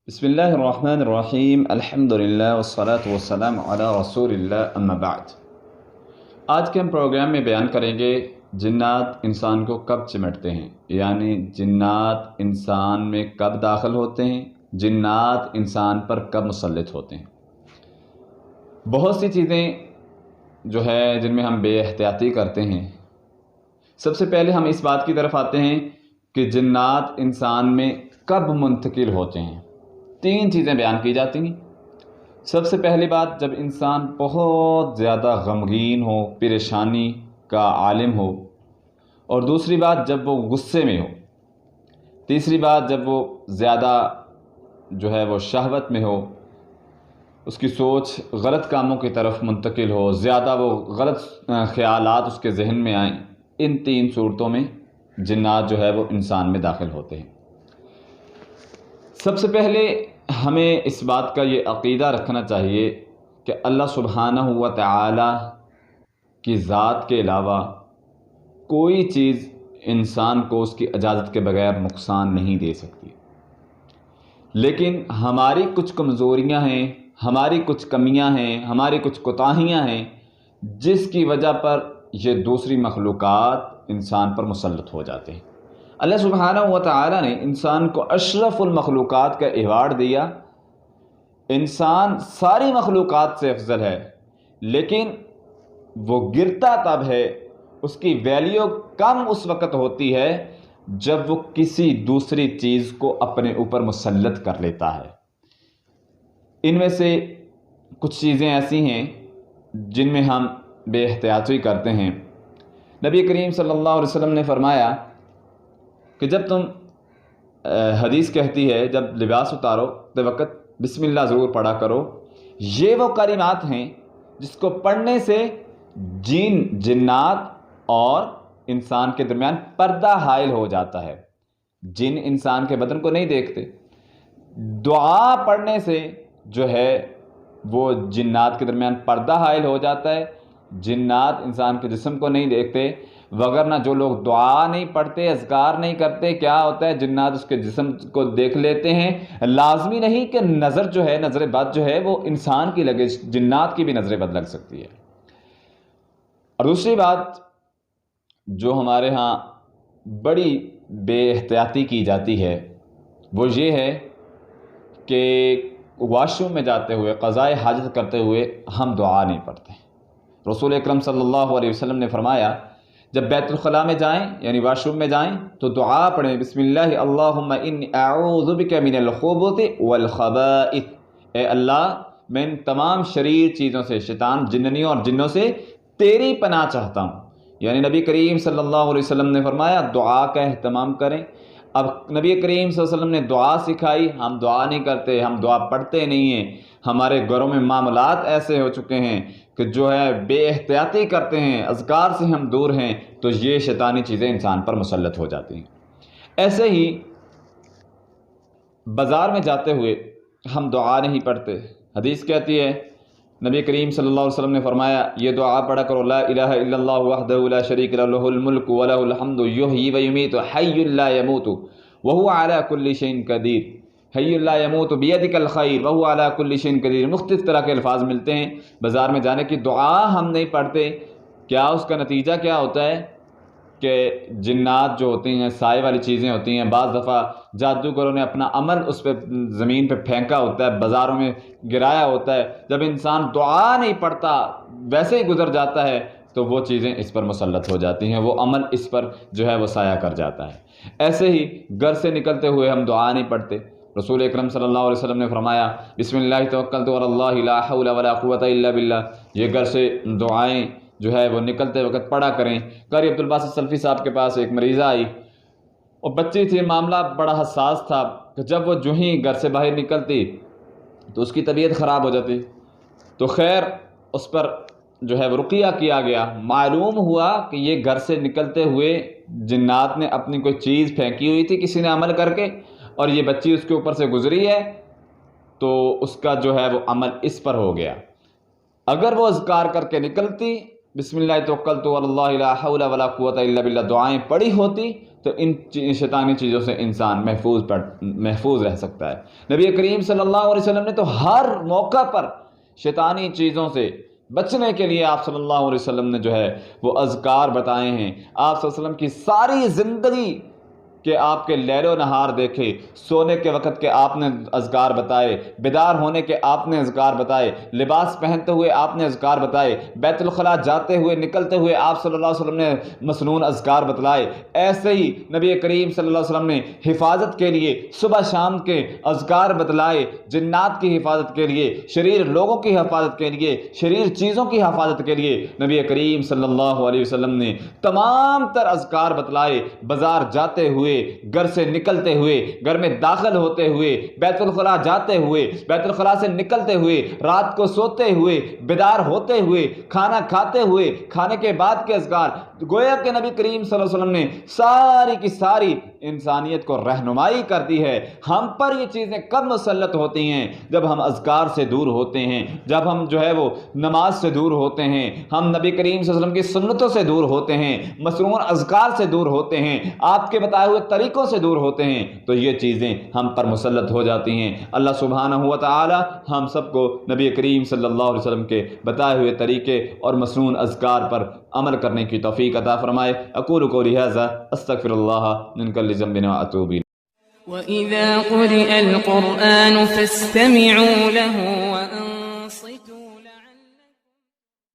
بسم اللہ الرحمن الرحیم الحمدللہ والصلاة والسلام علی رسول اللہ اما بعد۔ آج کے ہم پروگرام میں بیان کریں گے جنات انسان کو کب چمٹتے ہیں، یعنی جنات انسان میں کب داخل ہوتے ہیں، جنات انسان پر کب مسلط ہوتے ہیں۔ بہت سی چیزیں جو ہے جن میں ہم بے احتیاطی کرتے ہیں۔ سب سے پہلے ہم اس بات کی طرف آتے ہیں کہ جنات انسان میں کب منتقل ہوتے ہیں۔ تین چیزیں بیان کی جاتی ہیں۔ سب سے پہلی بات، جب انسان بہت زیادہ غمگین ہو، پریشانی کا عالم ہو، اور دوسری بات جب وہ غصے میں ہو، تیسری بات جب وہ زیادہ جو ہے وہ شہوت میں ہو، اس کی سوچ غلط کاموں کی طرف منتقل ہو، زیادہ وہ غلط خیالات اس کے ذہن میں آئیں۔ ان تین صورتوں میں جنات جو ہے وہ انسان میں داخل ہوتے ہیں۔ سب سے پہلے ہمیں اس بات کا یہ عقیدہ رکھنا چاہیے کہ اللہ سبحانہ و تعالی کی ذات کے علاوہ کوئی چیز انسان کو اس کی اجازت کے بغیر نقصان نہیں دے سکتی، لیکن ہماری کچھ کمزوریاں ہیں، ہماری کچھ کمیاں ہیں، ہماری کچھ کوتاہیاں ہیں، جس کی وجہ پر یہ دوسری مخلوقات انسان پر مسلط ہو جاتے ہیں۔ اللہ سبحانہ و تعالی نے انسان کو اشرف المخلوقات کا ایوارڈ دیا۔ انسان ساری مخلوقات سے افضل ہے، لیکن وہ گرتا تب ہے، اس کی ویلیو کم اس وقت ہوتی ہے جب وہ کسی دوسری چیز کو اپنے اوپر مسلط کر لیتا ہے۔ ان میں سے کچھ چیزیں ایسی ہیں جن میں ہم بے احتیاطی کرتے ہیں۔ نبی کریم صلی اللہ علیہ وسلم نے فرمایا کہ جب تم حدیث کہتی ہے جب لباس اتارو تو وقت بسم اللہ ضرور پڑھا کرو۔ یہ وہ کلمات ہیں جس کو پڑھنے سے جنات اور انسان کے درمیان پردہ حائل ہو جاتا ہے۔ جن انسان کے بدن کو نہیں دیکھتے، دعا پڑھنے سے جو ہے وہ جنات کے درمیان پردہ حائل ہو جاتا ہے۔ جنات انسان کے جسم کو نہیں دیکھتے، وگرنہ جو لوگ دعا نہیں پڑھتے، اذکار نہیں کرتے، کیا ہوتا ہے جنات اس کے جسم کو دیکھ لیتے ہیں۔ لازمی نہیں کہ نظر جو ہے، نظر بد جو ہے وہ انسان کی لگے، جنات کی بھی نظر بد لگ سکتی ہے۔ اور دوسری بات جو ہمارے ہاں بڑی بے احتیاطی کی جاتی ہے وہ یہ ہے کہ واش روم میں جاتے ہوئے، قضائے حاجت کرتے ہوئے ہم دعا نہیں پڑھتے۔ رسول اکرم صلی اللہ علیہ وسلم نے فرمایا جب بیت الخلاء میں جائیں یعنی واش روم میں جائیں تو دعا پڑھیں، بسم اللہ اللہم انی اعوذ بک من الخبث والخبائث۔ اے اللہ میں ان تمام شریر چیزوں سے، شیطان، جننیوں اور جنوں سے تیری پناہ چاہتا ہوں۔ یعنی نبی کریم صلی اللہ علیہ وسلم نے فرمایا دعا کا اہتمام کریں۔ اب نبی کریم صلی اللہ علیہ وسلم نے دعا سکھائی، ہم دعا نہیں کرتے، ہم دعا پڑھتے نہیں ہیں۔ ہمارے گھروں میں معاملات ایسے ہو چکے ہیں کہ جو ہے بے احتیاطی کرتے ہیں، اذکار سے ہم دور ہیں، تو یہ شیطانی چیزیں انسان پر مسلط ہو جاتی ہیں۔ ایسے ہی بازار میں جاتے ہوئے ہم دعا نہیں پڑھتے۔ حدیث کہتی ہے نبی کریم صلی اللہ علیہ وسلم نے فرمایا یہ دعا پڑھا کرو، لا الہ الا اللہ وحدہ لا شریک لہ لہ الملک ولہ الحمد یحیی ویمیت حی لا یموت وہو علی کل شیء قدیر، حی لا یموت بیدک الخیر وہو علی کل شیء قدیر۔ مختلف طرح کے الفاظ ملتے ہیں بازار میں جانے کی۔ دعا ہم نہیں پڑھتے، کیا اس کا نتیجہ کیا ہوتا ہے کہ جنات جو ہوتی ہیں، سائے والی چیزیں ہوتی ہیں، بعض دفعہ جادوگروں نے اپنا عمل اس پہ زمین پہ پھینکا ہوتا ہے، بازاروں میں گرایا ہوتا ہے۔ جب انسان دعا نہیں پڑھتا، ویسے ہی گزر جاتا ہے تو وہ چیزیں اس پر مسلط ہو جاتی ہیں، وہ عمل اس پر جو ہے وہ سایہ کر جاتا ہے۔ ایسے ہی گھر سے نکلتے ہوئے ہم دعا نہیں پڑھتے۔ رسول اکرم صلی اللہ علیہ وسلم نے فرمایا بسم اللہ توکلت علی اللہ لا حول ولا قوۃ الا باللہ۔ یہ گھر سے دعائیں جو ہے وہ نکلتے وقت پڑھا کریں۔ قاری عبدالباسط سلفی صاحب کے پاس ایک مریضہ آئی، اور بچی تھی، معاملہ بڑا حساس تھا کہ جب وہ جو ہی گھر سے باہر نکلتی تو اس کی طبیعت خراب ہو جاتی۔ تو خیر اس پر جو ہے وہ رقیہ کیا گیا۔ معلوم ہوا کہ یہ گھر سے نکلتے ہوئے جنات نے اپنی کوئی چیز پھینکی ہوئی تھی کسی نے عمل کر کے، اور یہ بچی اس کے اوپر سے گزری ہے، تو اس کا جو ہے وہ عمل اس پر ہو گیا۔ اگر وہ اذکار کر کے نکلتی، بسم اللہ توکلت علی اللہ لا حول ولا قوۃ الا باللہ دعائیں پڑھی ہوتی، تو ان شیطانی چیزوں سے انسان محفوظ رہ سکتا ہے۔ نبی کریم صلی اللہ علیہ وسلم نے تو ہر موقع پر شیطانی چیزوں سے بچنے کے لیے آپ صلی اللہ علیہ وسلم نے جو ہے وہ اذکار بتائے ہیں۔ آپ صلی اللہ علیہ وسلم کی ساری زندگی کہ آپ کے لیل و نہار دیکھے، سونے کے وقت کے آپ نے اذکار بتائے، بیدار ہونے کے آپ نے اذکار بتائے، لباس پہنتے ہوئے آپ نے اذکار بتائے، بیت الخلاء جاتے ہوئے نکلتے ہوئے آپ صلی اللہ علیہ وسلم نے مسنون اذکار بتلائے۔ ایسے ہی نبی کریم صلی اللہ علیہ وسلم نے حفاظت کے لیے صبح شام کے اذکار بتلائے، جنات کی حفاظت کے لیے، شریر لوگوں کی حفاظت کے لیے، شریر چیزوں کی حفاظت کے لیے نبی کریم صلی اللہ علیہ وسلم نے تمام تر اذکار بتلائے۔ بازار جاتے ہوئے، گھر سے نکلتے ہوئے، گھر میں داخل ہوتے ہوئے، بیت الخلاء جاتے ہوئے، بیت الخلاء سے نکلتے ہوئے، رات کو سوتے ہوئے، بیدار ہوتے ہوئے، کھانا کھاتے ہوئے، کھانے کے بعد کے اذکار، گویا کہ نبی کریم صلی اللہ علیہ وسلم نے ساری کی ساری انسانیت کو رہنمائی کر دی ہے۔ ہم پر یہ چیزیں کب مسلط ہوتی ہیں؟ جب ہم اذکار سے دور ہوتے ہیں، جب ہم جو ہے وہ نماز سے دور ہوتے ہیں، ہم نبی کریم صلی اللہ علیہ وسلم کی سنتوں سے دور ہوتے ہیں، مسنون اذکار سے دور ہوتے ہیں، آپ کے بتائے ہوئے طریقوں سے دور ہوتے ہیں، تو یہ چیزیں ہم پر مسلط ہو جاتی ہیں۔ اللہ سبحانہ و تعالی ہم سب کو نبی کریم صلی اللہ علیہ وسلم کے بتائے ہوئے طریقے اور مسنون اذکار پر عمل کرنے کی توفیق عطا فرمائے۔ اقول قولی ھذا استغفر اللہ من کل ذنب واتوب الیہ۔ وَإِذَا قُرِئَ الْقُرْآنُ فَاسْتَمِعُوا لَهُ